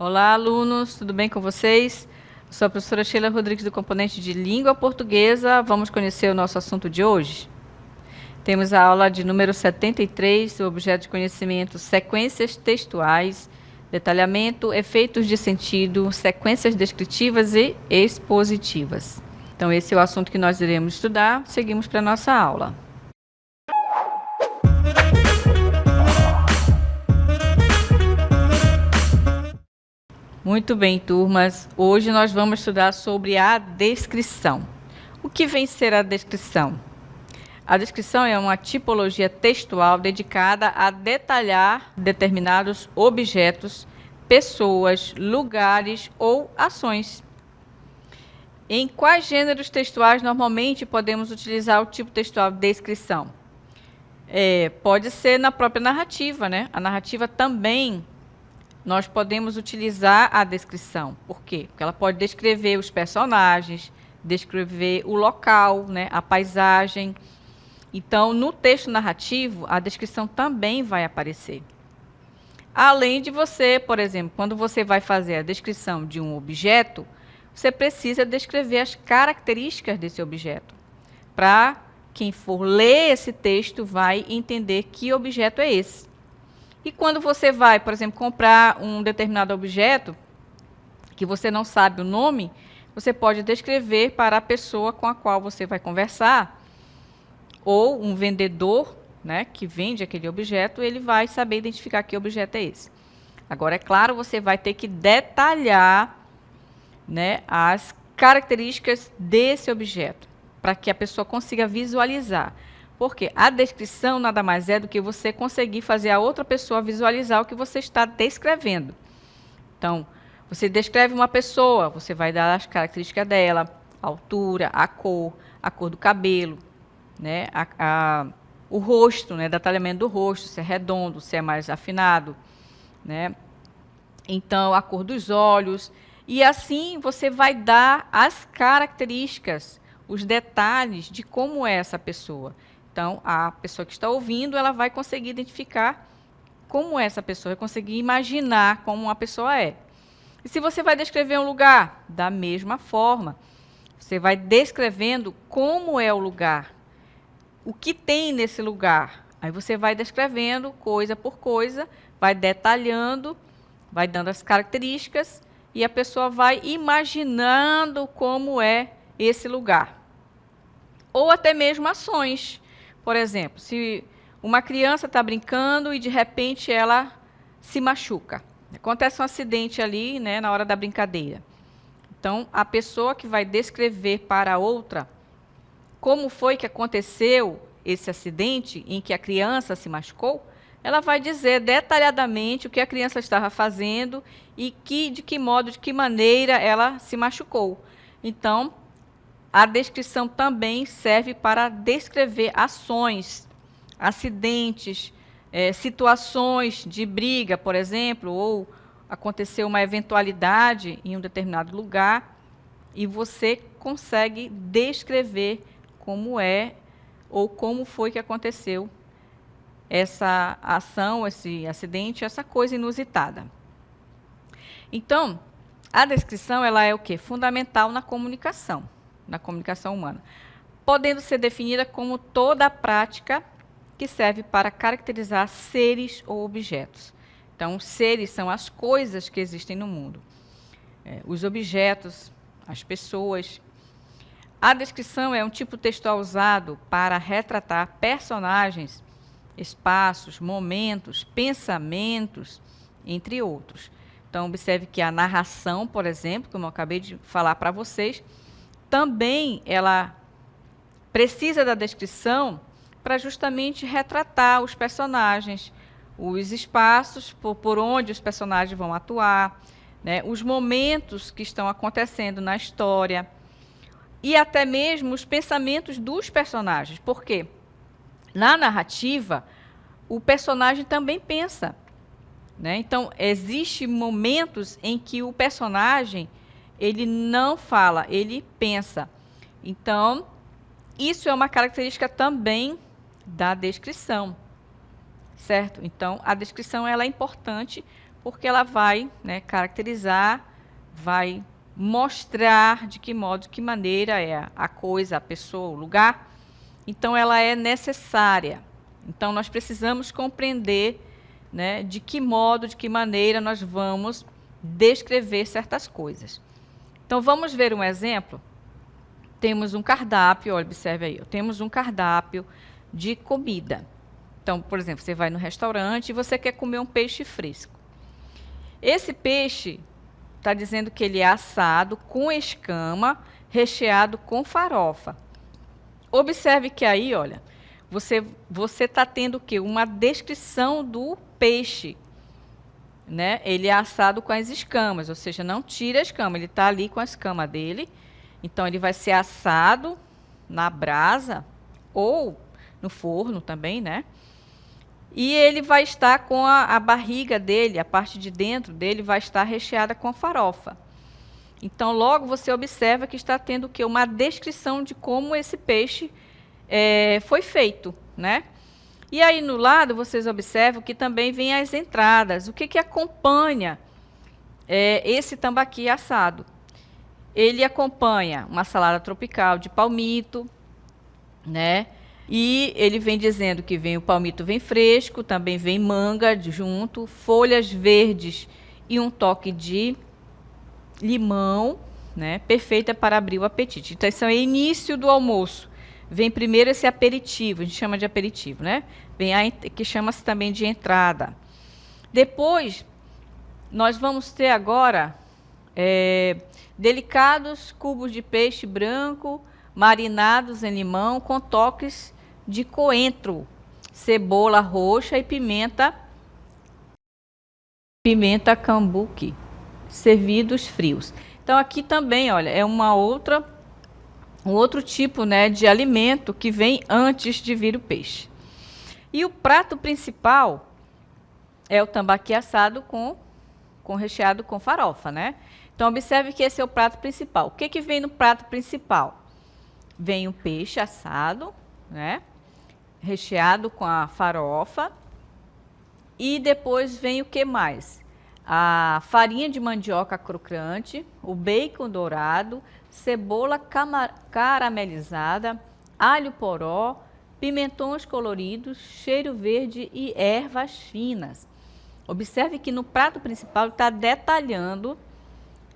Olá, alunos, tudo bem com vocês? Eu sou a professora Sheila Rodrigues, do componente de Língua Portuguesa. Vamos conhecer o nosso assunto de hoje? Temos a aula de número 73, o objeto de conhecimento, sequências textuais, detalhamento, efeitos de sentido, sequências descritivas e expositivas. Então, esse é o assunto que nós iremos estudar. Seguimos para a nossa aula. Muito bem, turmas. Hoje nós vamos estudar sobre a descrição. O que vem ser a descrição? A descrição é uma tipologia textual dedicada a detalhar determinados objetos, pessoas, lugares ou ações. Em quais gêneros textuais normalmente podemos utilizar o tipo textual descrição? Pode ser na própria narrativa, né? A narrativa também nós podemos utilizar a descrição. Por quê? Porque ela pode descrever os personagens, descrever o local, né, a paisagem. Então, no texto narrativo, a descrição também vai aparecer. Além de você, por exemplo, quando você vai fazer a descrição de um objeto, você precisa descrever as características desse objeto. Para quem for ler esse texto, vai entender que objeto é esse. E quando você vai, por exemplo, comprar um determinado objeto, que você não sabe o nome, você pode descrever para a pessoa com a qual você vai conversar, ou um vendedor, né, que vende aquele objeto, ele vai saber identificar que objeto é esse. Agora, é claro, você vai ter que detalhar, né, as características desse objeto, para que a pessoa consiga visualizar. Porque a descrição nada mais é do que você conseguir fazer a outra pessoa visualizar o que você está descrevendo. Então, você descreve uma pessoa, você vai dar as características dela, a altura, a cor do cabelo, né, o rosto, né, detalhamento do rosto, se é redondo, se é mais afinado, né? Então, a cor dos olhos. E assim você vai dar as características, os detalhes de como é essa pessoa. Então, a pessoa que está ouvindo, ela vai conseguir identificar como é essa pessoa, vai conseguir imaginar como uma pessoa é. E se você vai descrever um lugar, da mesma forma, você vai descrevendo como é o lugar, o que tem nesse lugar. Aí você vai descrevendo coisa por coisa, vai detalhando, vai dando as características e a pessoa vai imaginando como é esse lugar. Ou até mesmo ações. Por exemplo, se uma criança está brincando e de repente ela se machuca. Acontece um acidente ali, né, na hora da brincadeira. Então, a pessoa que vai descrever para a outra como foi que aconteceu esse acidente em que a criança se machucou, ela vai dizer detalhadamente o que a criança estava fazendo e de que modo, de que maneira ela se machucou. Então, a descrição também serve para descrever ações, acidentes, situações de briga, por exemplo, ou aconteceu uma eventualidade em um determinado lugar e você consegue descrever como é ou como foi que aconteceu essa ação, esse acidente, essa coisa inusitada. Então, a descrição ela é o quê? Fundamental na comunicação humana, podendo ser definida como toda a prática que serve para caracterizar seres ou objetos. Então, seres são as coisas que existem no mundo, os objetos, as pessoas. A descrição é um tipo textual usado para retratar personagens, espaços, momentos, pensamentos, entre outros. Então, observe que a narração, por exemplo, como eu acabei de falar para vocês, também ela precisa da descrição para justamente retratar os personagens, os espaços por onde os personagens vão atuar, né, os momentos que estão acontecendo na história e até mesmo os pensamentos dos personagens. Por quê? Na narrativa, o personagem também pensa, né? Então, existem momentos em que o personagem ele não fala, ele pensa. Então, isso é uma característica também da descrição, certo? Então, a descrição ela é importante porque ela vai, né, caracterizar, vai mostrar de que modo, de que maneira é a coisa, a pessoa, o lugar. Então, ela é necessária. Então, nós precisamos compreender, né, de que modo, de que maneira nós vamos descrever certas coisas. Então, vamos ver um exemplo. Temos um cardápio, olha, observe aí, temos um cardápio de comida. Então, por exemplo, você vai no restaurante e você quer comer um peixe fresco. Esse peixe está dizendo que ele é assado com escama, recheado com farofa. Observe que aí, olha, você está tendo o quê? Uma descrição do peixe, né? Ele é assado com as escamas, ou seja, não tira a escama, ele está ali com a escama dele. Então, ele vai ser assado na brasa ou no forno também, né? E ele vai estar com a barriga dele, a parte de dentro dele vai estar recheada com farofa. Então, logo você observa que está tendo o quê? Uma descrição de como esse peixe foi feito, né? E aí no lado vocês observam que também vem as entradas. O que acompanha esse tambaqui assado? Ele acompanha uma salada tropical de palmito, né? E ele vem dizendo que o palmito vem fresco, também vem manga junto, folhas verdes e um toque de limão, né? Perfeita para abrir o apetite. Então, esse é o início do almoço. Vem primeiro esse aperitivo, a gente chama de aperitivo, né? Vem que chama-se também de entrada. Depois, nós vamos ter agora delicados cubos de peixe branco, marinados em limão, com toques de coentro, cebola roxa e pimenta cambuci, servidos frios. Então, aqui também, olha, é um outro tipo, né, de alimento que vem antes de vir o peixe. E o prato principal é o tambaqui assado com recheado com farofa, né? Então, observe que esse é o prato principal. O que vem no prato principal? Vem o peixe assado, né? Recheado com a farofa. E depois vem o que mais? A farinha de mandioca crocante, o bacon dourado, cebola caramelizada, alho poró, pimentões coloridos, cheiro verde e ervas finas. Observe que no prato principal está detalhando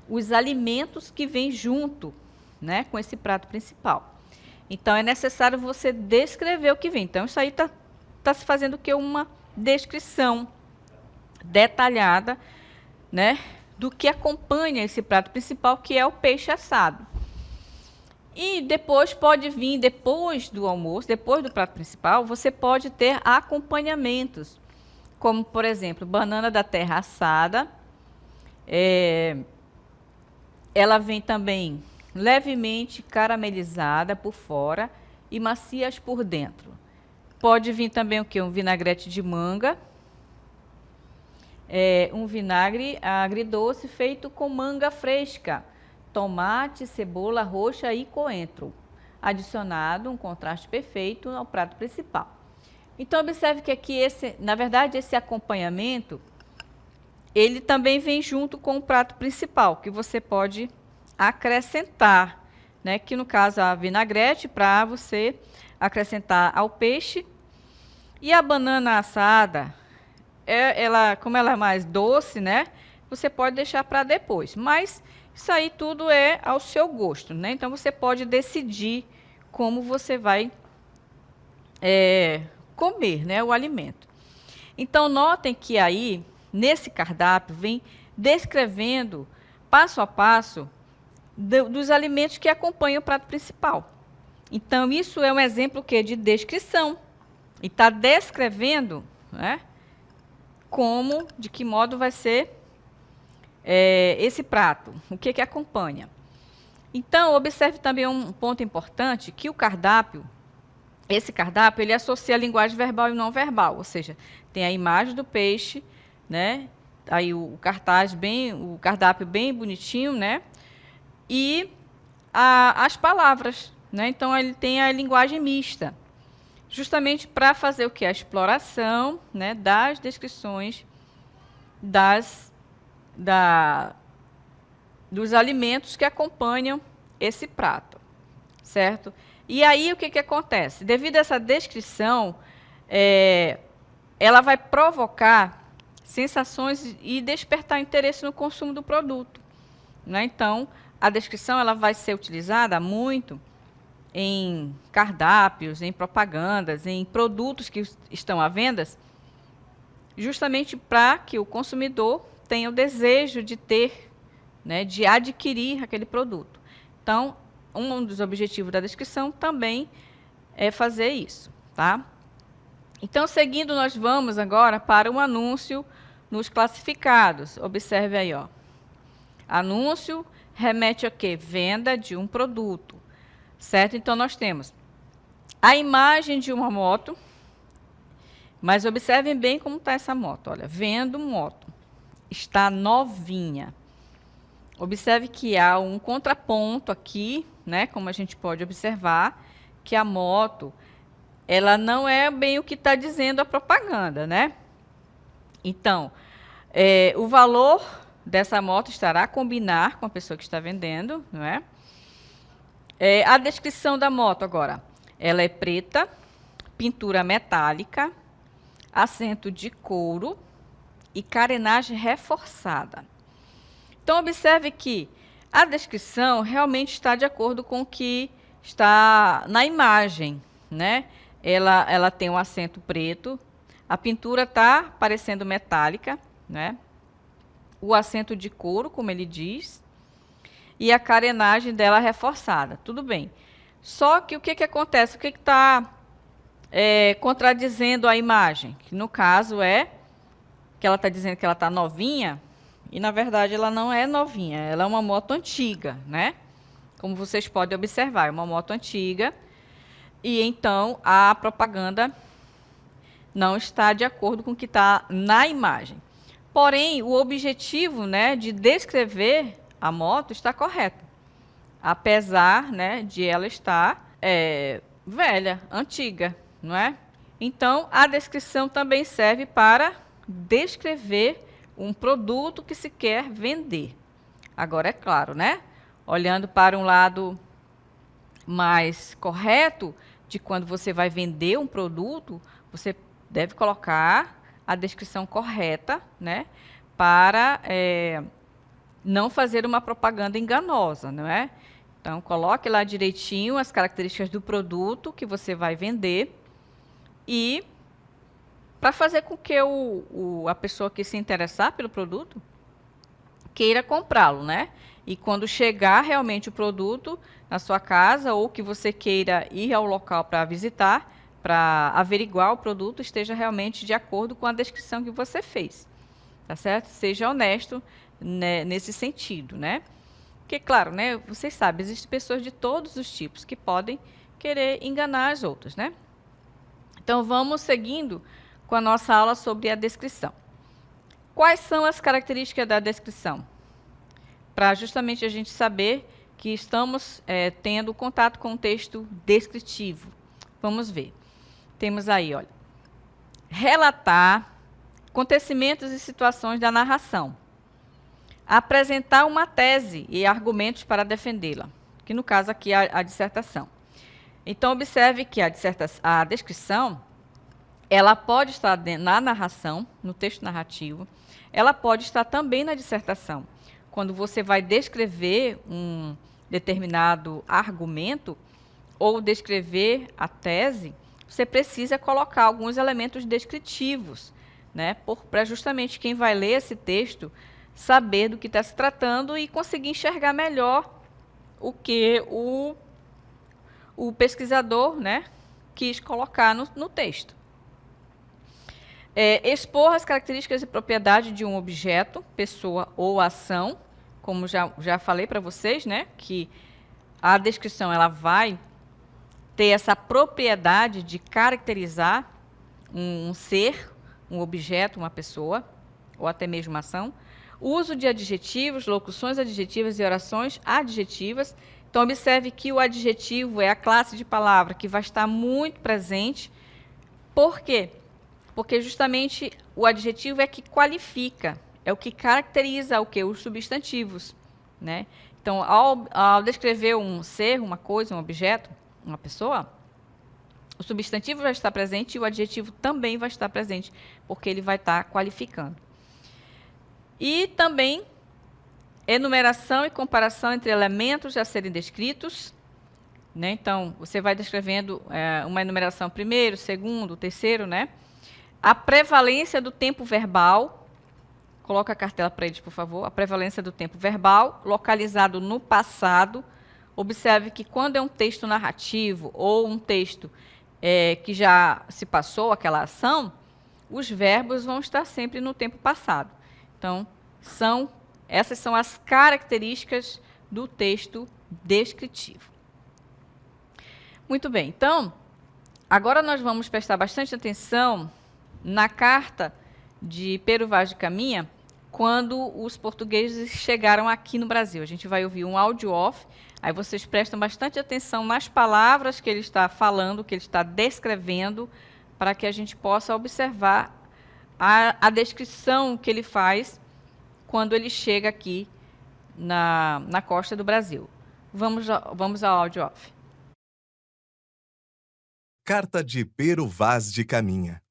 os alimentos que vêm junto, né, com esse prato principal. Então, é necessário você descrever o que vem. Então, isso aí está se fazendo o quê? Uma descrição detalhada, né, do que acompanha esse prato principal, que é o peixe assado. E depois pode vir, depois do almoço, depois do prato principal, você pode ter acompanhamentos, como, por exemplo, banana da terra assada. Ela vem também levemente caramelizada por fora e macias por dentro. Pode vir também o quê? Um vinagrete de manga, um vinagre agridoce feito com manga fresca, tomate, cebola roxa e coentro, adicionado um contraste perfeito ao prato principal. Então, observe que aqui, na verdade, esse acompanhamento, ele também vem junto com o prato principal, que você pode acrescentar, né? Que no caso a vinagrete, para você acrescentar ao peixe. E a banana assada, como ela é mais doce, né? Você pode deixar para depois. Mas isso aí tudo é ao seu gosto, né? Então, você pode decidir como você vai comer, né, o alimento. Então, notem que aí, nesse cardápio, vem descrevendo, passo a passo, dos alimentos que acompanham o prato principal. Então, isso é um exemplo de descrição. E está descrevendo, né, de que modo vai ser esse prato, o que acompanha. Então, observe também um ponto importante, que o cardápio, esse cardápio, ele associa a linguagem verbal e não verbal, ou seja, tem a imagem do peixe, né, aí o cardápio bem bonitinho, né, e as palavras, né, então ele tem a linguagem mista, justamente para fazer o quê? A exploração, né, das descrições dos alimentos que acompanham esse prato, certo? E aí, o que acontece? Devido a essa descrição, ela vai provocar sensações e despertar interesse no consumo do produto, né? Então, a descrição ela vai ser utilizada muito em cardápios, em propagandas, em produtos que estão à venda, justamente para que o consumidor tenha o desejo de ter, né, de adquirir aquele produto. Então, um dos objetivos da descrição também é fazer isso, tá? Então, seguindo, nós vamos agora para o anúncio nos classificados. Observe aí, ó. Anúncio remete a quê? Venda de um produto, certo? Então, nós temos a imagem de uma moto, mas observem bem como está essa moto. Olha, vendo moto, está novinha. Observe que há um contraponto aqui, né? Como a gente pode observar, que a moto, ela não é bem o que está dizendo a propaganda, né? Então, o valor dessa moto estará a combinar com a pessoa que está vendendo, não é? A descrição da moto agora, ela é preta, pintura metálica, assento de couro e carenagem reforçada. Então, observe que a descrição realmente está de acordo com o que está na imagem, né? Ela tem um assento preto, a pintura está parecendo metálica, né? O assento de couro, como ele diz, e a carenagem dela reforçada. Tudo bem. Só que o que acontece? O que está contradizendo a imagem? Que no caso é que ela está dizendo que ela está novinha, e na verdade ela não é novinha, ela é uma moto antiga, né? Como vocês podem observar, é uma moto antiga, e então a propaganda não está de acordo com o que está na imagem. Porém, o objetivo, né, de descrever a moto está correto, apesar, né, de ela estar velha, antiga, não é? Então, a descrição também serve para descrever um produto que se quer vender. Agora, é claro, né? Olhando para um lado mais correto, de quando você vai vender um produto, você deve colocar a descrição correta, né? Para não fazer uma propaganda enganosa, não é? Então, coloque lá direitinho as características do produto que você vai vender e para fazer com que a pessoa que se interessar pelo produto queira comprá-lo, né? E quando chegar realmente o produto na sua casa ou que você queira ir ao local para visitar, para averiguar o produto, esteja realmente de acordo com a descrição que você fez, tá certo? Seja honesto, né, nesse sentido, né? Porque, claro, né, vocês sabem, existem pessoas de todos os tipos que podem querer enganar as outras, né? Então, vamos seguindo com a nossa aula sobre a descrição. Quais são as características da descrição? Para justamente a gente saber que estamos tendo contato com o texto descritivo. Vamos ver. Temos aí, olha, relatar acontecimentos e situações da narração. Apresentar uma tese e argumentos para defendê-la, que no caso aqui é a dissertação. Então, observe que a descrição, ela pode estar na narração, no texto narrativo, ela pode estar também na dissertação. Quando você vai descrever um determinado argumento ou descrever a tese, você precisa colocar alguns elementos descritivos, né, para justamente quem vai ler esse texto saber do que está se tratando e conseguir enxergar melhor o que o pesquisador, né, quis colocar no texto. Expor as características e propriedades de um objeto, pessoa ou ação, como já falei para vocês, né, que a descrição ela vai ter essa propriedade de caracterizar um ser, um objeto, uma pessoa, ou até mesmo uma ação. Uso de adjetivos, locuções adjetivas e orações adjetivas. Então, observe que o adjetivo é a classe de palavra que vai estar muito presente. Por quê? Porque justamente o adjetivo é que qualifica, é o que caracteriza o quê? Os substantivos, né? Então, ao descrever um ser, uma coisa, um objeto, uma pessoa, o substantivo vai estar presente e o adjetivo também vai estar presente, porque ele vai estar qualificando. E também enumeração e comparação entre elementos a serem descritos, né? Então, você vai descrevendo uma enumeração primeiro, segundo, terceiro, né? A prevalência do tempo verbal. Coloca a cartela para eles, por favor. A prevalência do tempo verbal, localizado no passado. Observe que quando é um texto narrativo ou um texto que já se passou aquela ação, os verbos vão estar sempre no tempo passado. Então, essas são as características do texto descritivo. Muito bem, então, agora nós vamos prestar bastante atenção na carta de Pero Vaz de Caminha, quando os portugueses chegaram aqui no Brasil. A gente vai ouvir um áudio off, aí vocês prestam bastante atenção nas palavras que ele está falando, que ele está descrevendo, para que a gente possa observar a descrição que ele faz quando ele chega aqui na costa do Brasil. Vamos ao áudio off. Carta de Pero Vaz de Caminha.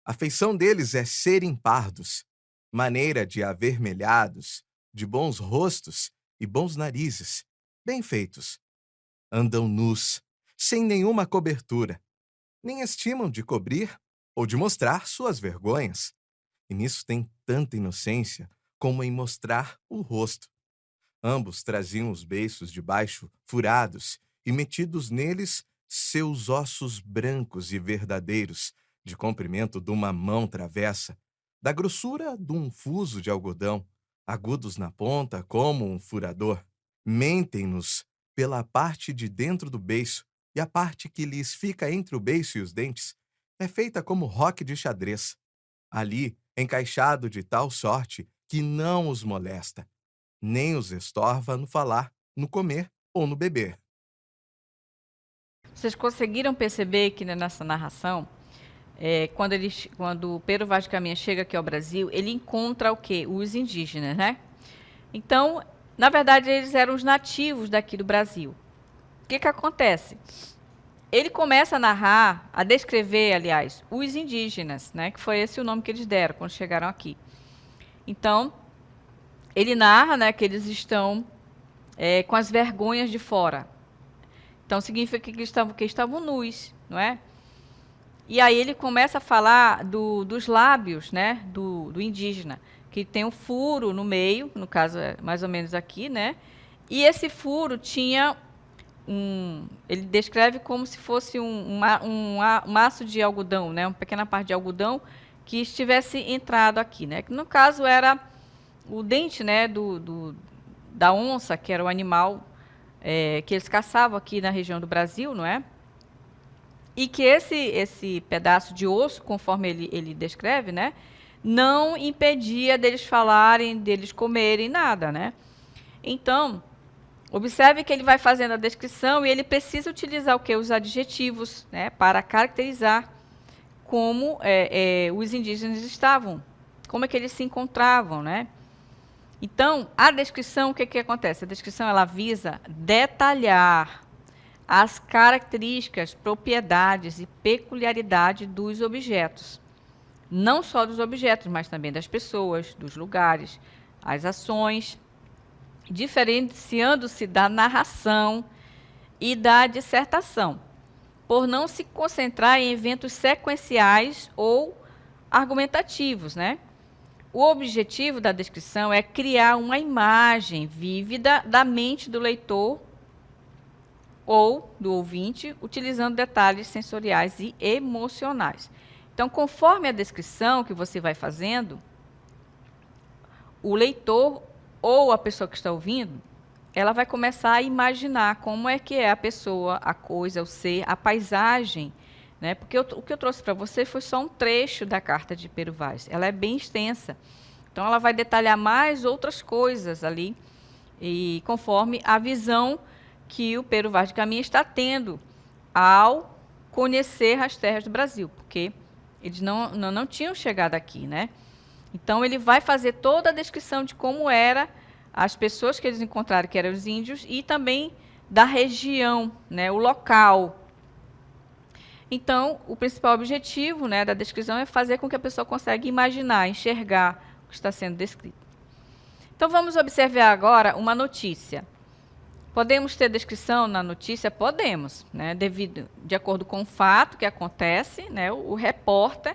A feição deles é serem pardos, maneira de avermelhados, de bons rostos e bons narizes, bem feitos. Andam nus, sem nenhuma cobertura, nem estimam de cobrir ou de mostrar suas vergonhas. E nisso tem tanta inocência como em mostrar o rosto. Ambos traziam os beiços de baixo furados e metidos neles seus ossos brancos e verdadeiros, de comprimento de uma mão travessa, da grossura de um fuso de algodão, agudos na ponta como um furador. Mentem-nos pela parte de dentro do beiço, e a parte que lhes fica entre o beiço e os dentes é feita como roque de xadrez, ali encaixado de tal sorte que não os molesta, nem os estorva no falar, no comer ou no beber. Vocês conseguiram perceber que nessa narração, quando Pero Vaz de Caminha chega aqui ao Brasil, ele encontra o quê? Os indígenas, né? Então, na verdade, eles eram os nativos daqui do Brasil. O que acontece? Ele começa a narrar, a descrever, aliás, os indígenas, né? Que foi esse o nome que eles deram quando chegaram aqui. Então, ele narra, né, que eles estão com as vergonhas de fora. Então, significa que eles estavam nus, não é? E aí ele começa a falar dos lábios, né, do indígena, que tem um furo no meio, no caso é mais ou menos aqui, né? E esse furo tinha ele descreve como se fosse um maço de algodão, né, uma pequena parte de algodão que estivesse entrado aqui, né? Que no caso era o dente, né, da onça, que era o animal que eles caçavam aqui na região do Brasil, não é? E que esse pedaço de osso, conforme ele descreve, né, não impedia deles falarem, deles comerem nada, né? Então, observe que ele vai fazendo a descrição e ele precisa utilizar o quê? Os adjetivos, né, para caracterizar como os indígenas estavam, como é que eles se encontravam, né? Então, a descrição, o que acontece? A descrição ela visa detalhar as características, propriedades e peculiaridade dos objetos. Não só dos objetos, mas também das pessoas, dos lugares, as ações, diferenciando-se da narração e da dissertação, por não se concentrar em eventos sequenciais ou argumentativos, né? O objetivo da descrição é criar uma imagem vívida da mente do leitor ou do ouvinte, utilizando detalhes sensoriais e emocionais. Então, conforme a descrição que você vai fazendo, o leitor ou a pessoa que está ouvindo, ela vai começar a imaginar como é que é a pessoa, a coisa, o ser, a paisagem, né? Porque o que eu trouxe para você foi só um trecho da carta de Pero Vaz. Ela é bem extensa. Então, ela vai detalhar mais outras coisas ali, e conforme a visão que o Pero Vaz de Caminha está tendo ao conhecer as terras do Brasil, porque eles não tinham chegado aqui, né? Então, ele vai fazer toda a descrição de como eram as pessoas que eles encontraram, que eram os índios, e também da região, né, o local. Então, o principal objetivo, né, da descrição é fazer com que a pessoa consiga imaginar, enxergar o que está sendo descrito. Então, vamos observar agora uma notícia. Podemos ter descrição na notícia? Podemos, né, de acordo com o fato que acontece, né, o repórter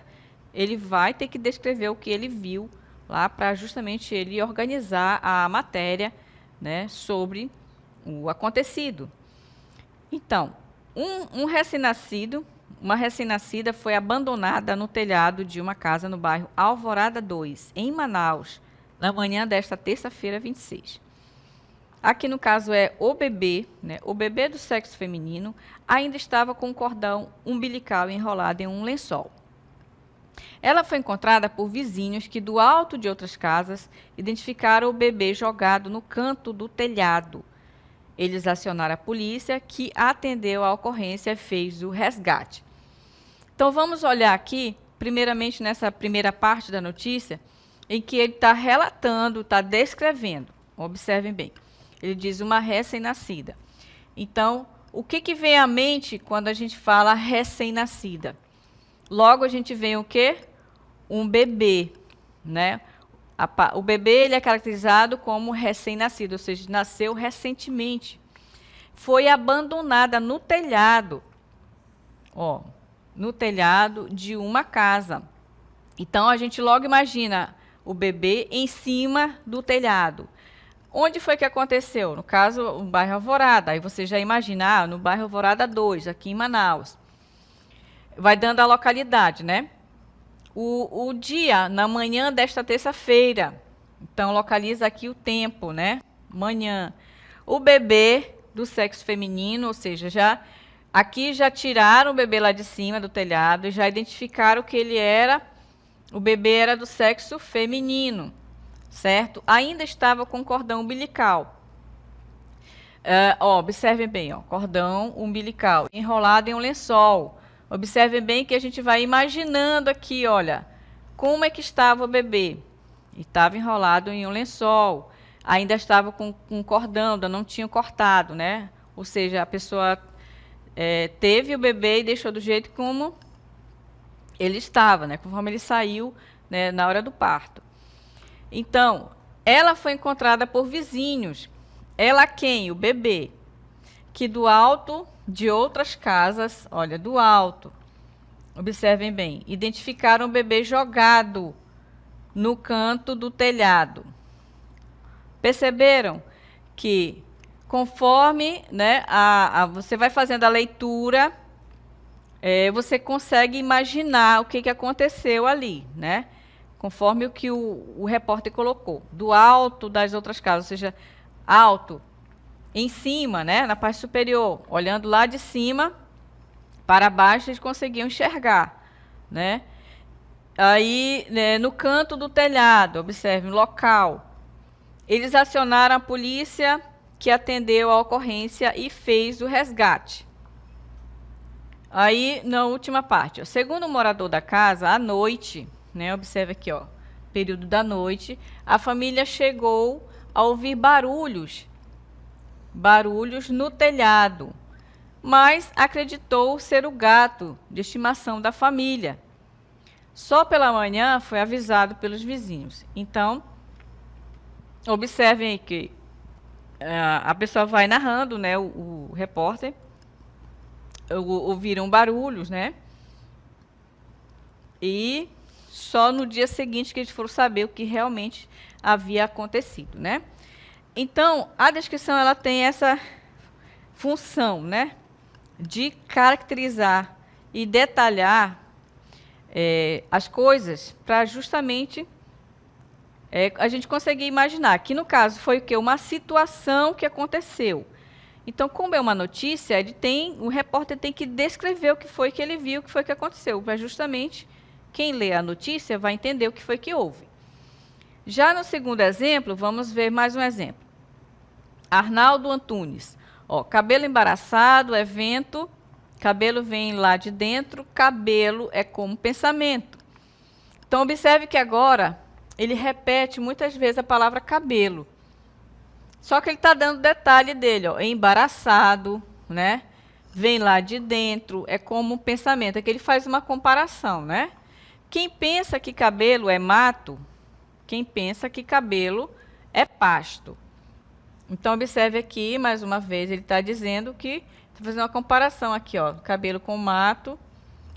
ele vai ter que descrever o que ele viu lá para justamente ele organizar a matéria, né, sobre o acontecido. Então, uma recém-nascida foi abandonada no telhado de uma casa no bairro Alvorada 2, em Manaus, na manhã desta terça-feira, 26. Aqui no caso é o bebê, né, o bebê do sexo feminino, ainda estava com um cordão umbilical enrolado em um lençol. Ela foi encontrada por vizinhos que, do alto de outras casas, identificaram o bebê jogado no canto do telhado. Eles acionaram a polícia, que atendeu à ocorrência e fez o resgate. Então, vamos olhar aqui, primeiramente, nessa primeira parte da notícia, em que ele está relatando, está descrevendo. Observem bem. Ele diz uma recém-nascida. Então, o que vem à mente quando a gente fala recém-nascida? Logo, a gente vê o quê? Um bebê, né? O bebê ele é caracterizado como recém-nascido, ou seja, nasceu recentemente. Foi abandonada no telhado, ó, no telhado de uma casa. Então, a gente logo imagina o bebê em cima do telhado. Onde foi que aconteceu? No caso, o bairro Alvorada. Aí você já imagina, no bairro Alvorada 2, aqui em Manaus. Vai dando a localidade, né? O dia, na manhã desta terça-feira. Então, localiza aqui o tempo, né? Manhã. O bebê do sexo feminino, ou seja, aqui já tiraram o bebê lá de cima do telhado e já identificaram que ele era, o bebê era do sexo feminino, certo? Ainda estava com cordão umbilical. Observem bem, ó, cordão umbilical, enrolado em um lençol. Observem bem que a gente vai imaginando aqui, olha, como é que estava o bebê. Estava enrolado em um lençol, ainda estava com um cordão, ainda não tinha cortado, né? Ou seja, a pessoa teve o bebê e deixou do jeito como ele estava, né? Conforme ele saiu, né, na hora do parto. Então, ela foi encontrada por vizinhos. Ela quem? O bebê. Que do alto de outras casas, olha, do alto, observem bem, identificaram o bebê jogado no canto do telhado. Perceberam que, conforme, né, você vai fazendo a leitura, você consegue imaginar o que aconteceu ali, né? Conforme o que o repórter colocou. Do alto das outras casas, ou seja, alto, em cima, né, na parte superior, olhando lá de cima para baixo, eles conseguiam enxergar, né? Aí, né, no canto do telhado, observe, local, eles acionaram a polícia, que atendeu a ocorrência e fez o resgate. Aí, na última parte, ó, segundo o morador da casa, à noite, né, observe aqui, ó, período da noite, a família chegou a ouvir barulhos no telhado, mas acreditou ser o gato de estimação da família. Só pela manhã foi avisado pelos vizinhos. Então, observem aí que a pessoa vai narrando, né, o repórter, ouviram barulhos, né? E só no dia seguinte que eles foram saber o que realmente havia acontecido, né? Então, a descrição ela tem essa função, né, de caracterizar e detalhar as coisas para justamente a gente conseguir imaginar. Que no caso foi o quê? Uma situação que aconteceu. Então, como é uma notícia, o repórter tem que descrever o que foi que ele viu, o que foi que aconteceu, para justamente quem lê a notícia vai entender o que foi que houve. Já no segundo exemplo, vamos ver mais um exemplo. Arnaldo Antunes. Ó, cabelo embaraçado, evento, cabelo vem lá de dentro, cabelo é como pensamento. Então, observe que agora ele repete muitas vezes a palavra cabelo. Só que ele está dando detalhe dele, ó, embaraçado, né? Vem lá de dentro, é como um pensamento, é que ele faz uma comparação, né? Quem pensa que cabelo é mato, quem pensa que cabelo é pasto. Então, observe aqui, mais uma vez, ele está dizendo que, está fazendo uma comparação aqui, ó, cabelo com mato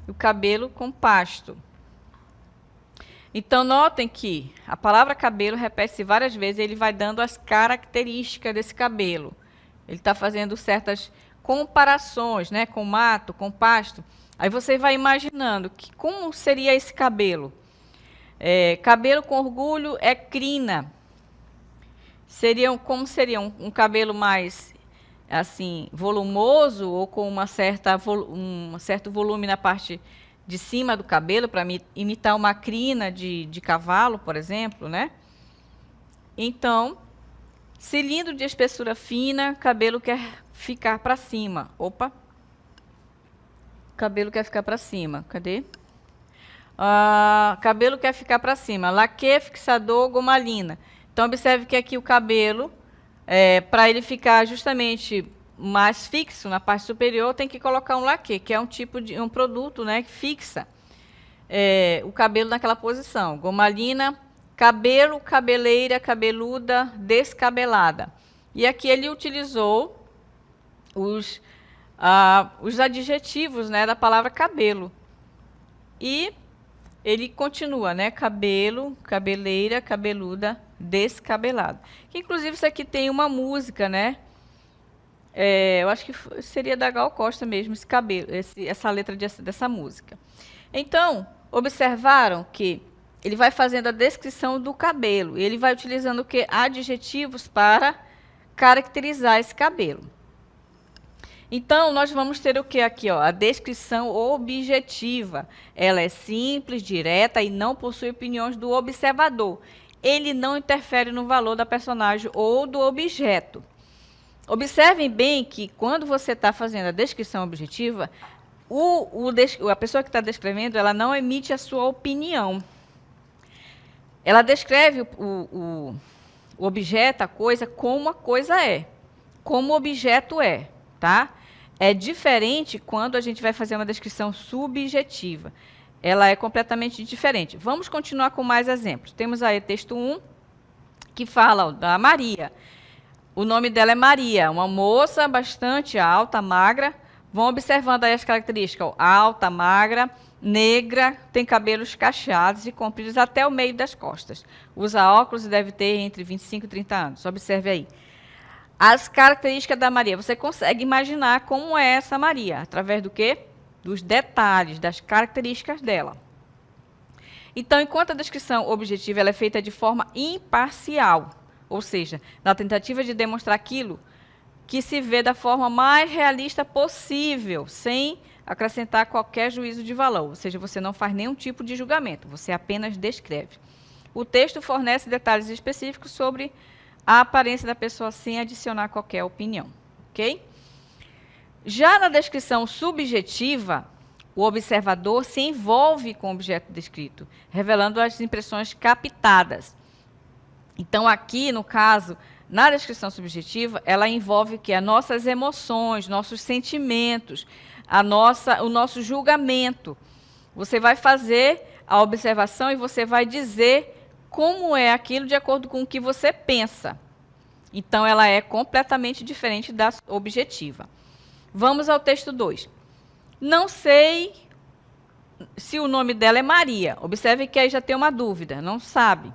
e o cabelo com pasto. Então, notem que a palavra cabelo repete-se várias vezes, ele vai dando as características desse cabelo. Ele está fazendo certas comparações, né, com mato, com pasto. Aí você vai imaginando que como seria esse cabelo. Cabelo com orgulho é crina. Como seria um cabelo mais assim volumoso ou com um certo volume na parte de cima do cabelo para imitar uma crina de cavalo, por exemplo, né? Então, cilindro de espessura fina, cabelo quer ficar para cima. Opa! Cabelo quer ficar para cima. Cadê? Cabelo quer ficar para cima. Laque, fixador, gomalina. Então, observe que aqui o cabelo, para ele ficar justamente mais fixo na parte superior, tem que colocar um laque, que é um tipo de um produto, né, que fixa o cabelo naquela posição. Gomalina, cabelo, cabeleira, cabeluda, descabelada. E aqui ele utilizou os adjetivos, né, da palavra cabelo. E ele continua, né, cabelo, cabeleira, cabeluda, descabelado. Que, inclusive, isso aqui tem uma música, né? Eu acho que seria da Gal Costa mesmo, essa letra dessa música. Então, observaram que ele vai fazendo a descrição do cabelo. E ele vai utilizando o quê? Adjetivos para caracterizar esse cabelo. Então, nós vamos ter o que aqui? Ó, a descrição objetiva. Ela é simples, direta e não possui opiniões do observador. Ele não interfere no valor da personagem ou do objeto. Observem bem que, quando você está fazendo a descrição objetiva, a pessoa que está descrevendo, ela não emite a sua opinião. Ela descreve o objeto, a coisa, como a coisa é. Como o objeto é, tá? É diferente quando a gente vai fazer uma descrição subjetiva. Ela é completamente diferente. Vamos continuar com mais exemplos. Temos aí texto 1, que fala da Maria. O nome dela é Maria, uma moça bastante alta, magra. Vão observando aí as características. Alta, magra, negra, tem cabelos cacheados e compridos até o meio das costas. Usa óculos e deve ter entre 25 e 30 anos. Observe aí. As características da Maria. Você consegue imaginar como é essa Maria? Através do quê? Dos detalhes, das características dela. Então, enquanto a descrição objetiva ela é feita de forma imparcial, ou seja, na tentativa de demonstrar aquilo que se vê da forma mais realista possível, sem acrescentar qualquer juízo de valor, ou seja, você não faz nenhum tipo de julgamento, você apenas descreve. O texto fornece detalhes específicos sobre a aparência da pessoa sem adicionar qualquer opinião, ok? Já na descrição subjetiva, o observador se envolve com o objeto descrito, revelando as impressões captadas. Então, aqui, no caso, na descrição subjetiva, ela envolve que as nossas emoções, nossos sentimentos, o nosso julgamento. Você vai fazer a observação e você vai dizer como é aquilo de acordo com o que você pensa. Então, ela é completamente diferente da objetiva. Vamos ao texto 2. Não sei se o nome dela é Maria. Observe que aí já tem uma dúvida, não sabe.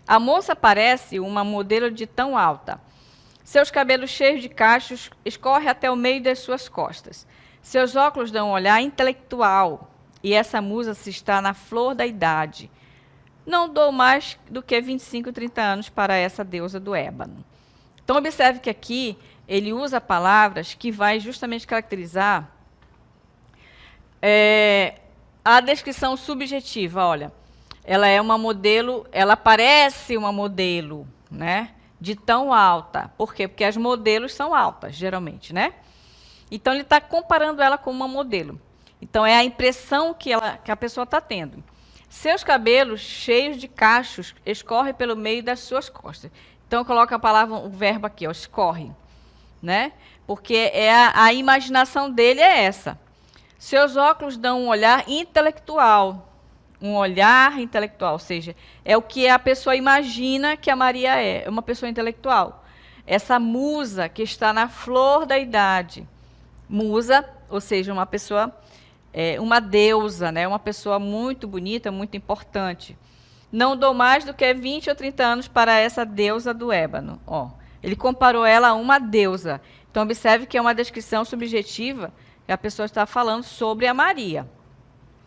A moça parece uma modelo de tão alta. Seus cabelos cheios de cachos escorrem até o meio das suas costas. Seus óculos dão um olhar intelectual. E essa musa se está na flor da idade. Não dou mais do que 25, 30 anos para essa deusa do ébano. Então, observe que aqui ele usa palavras que vai justamente caracterizar a descrição subjetiva. Olha, ela é uma modelo, ela parece uma modelo, né, de tão alta. Por quê? Porque as modelos são altas, geralmente, né? Então, ele está comparando ela com uma modelo. Então, é a impressão que a pessoa está tendo. Seus cabelos, cheios de cachos, escorrem pelo meio das suas costas. Então, coloca a palavra, o verbo aqui, ó, escorre, né? Porque a imaginação dele é essa. Seus óculos dão um olhar intelectual. Um olhar intelectual, ou seja, é o que a pessoa imagina que a Maria é uma pessoa intelectual. Essa musa que está na flor da idade. Musa, ou seja, uma pessoa, uma deusa, né? Uma pessoa muito bonita, muito importante. Não dou mais do que 20 ou 30 anos para essa deusa do ébano. Ó, ele comparou ela a uma deusa. Então, observe que é uma descrição subjetiva que a pessoa está falando sobre a Maria.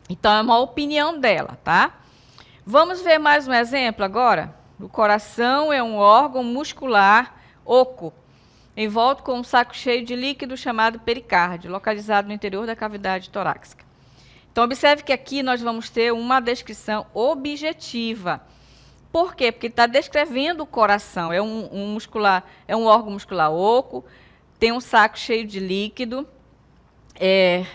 Então, é uma opinião dela, tá? Vamos ver mais um exemplo agora? O coração é um órgão muscular oco, envolto com um saco cheio de líquido chamado pericárdio, localizado no interior da cavidade torácica. Então, observe que aqui nós vamos ter uma descrição objetiva. Por quê? Porque está descrevendo o coração. É um órgão muscular oco, tem um saco cheio de líquido,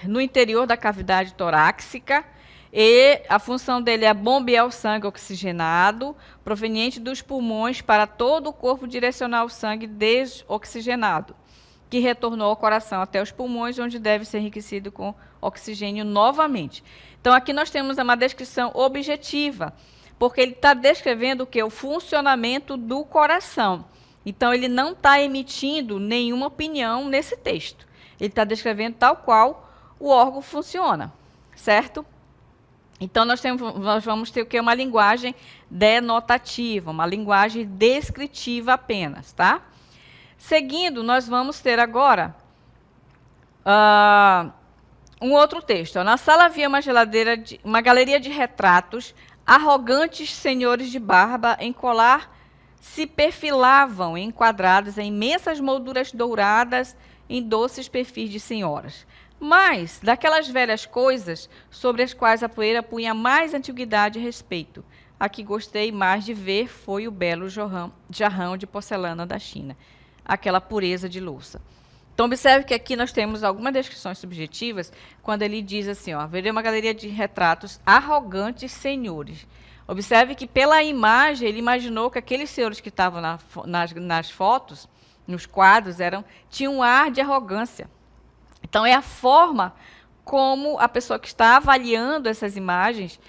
no interior da cavidade torácica, e a função dele é bombear o sangue oxigenado, proveniente dos pulmões para todo o corpo, direcionar o sangue desoxigenado, que retornou ao coração até os pulmões, onde deve ser enriquecido com oxigênio novamente. Então, aqui nós temos uma descrição objetiva, porque ele está descrevendo o quê? O funcionamento do coração. Então, ele não está emitindo nenhuma opinião nesse texto. Ele está descrevendo tal qual o órgão funciona, certo? Então, nós vamos ter o quê? Uma linguagem denotativa, uma linguagem descritiva apenas, tá? Seguindo, nós vamos ter agora um outro texto. Na sala havia uma galeria de retratos, arrogantes senhores de barba em colar se perfilavam enquadrados em imensas molduras douradas em doces perfis de senhoras. Mas, daquelas velhas coisas sobre as quais a poeira punha mais antiguidade e respeito, a que gostei mais de ver foi o belo jarrão de porcelana da China, aquela pureza de louça. Então, observe que aqui nós temos algumas descrições subjetivas, quando ele diz assim, ó, haveria uma galeria de retratos arrogantes senhores. Observe que, pela imagem, ele imaginou que aqueles senhores que estavam nas fotos, nos quadros, tinham um ar de arrogância. Então, é a forma como a pessoa que está avaliando essas imagens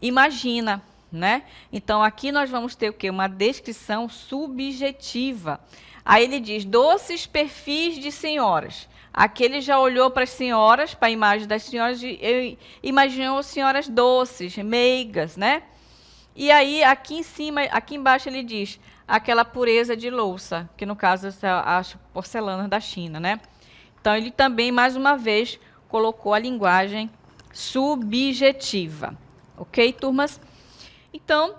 imagina, né? Então, aqui nós vamos ter o quê? Uma descrição subjetiva. Aí ele diz, doces perfis de senhoras. Aqui ele já olhou para as senhoras, para a imagem das senhoras, e imaginou senhoras doces, meigas, né? E aí, aqui em cima, aqui embaixo ele diz, aquela pureza de louça, que no caso é as porcelanas da China, né? Então, ele também, mais uma vez, colocou a linguagem subjetiva. Ok, turmas? Então,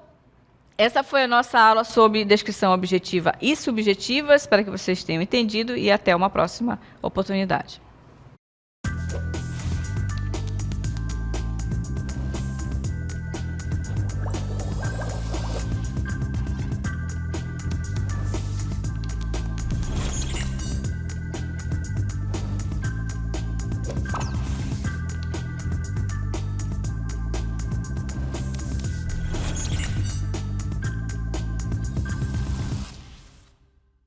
essa foi a nossa aula sobre descrição objetiva e subjetiva. Espero que vocês tenham entendido e até uma próxima oportunidade.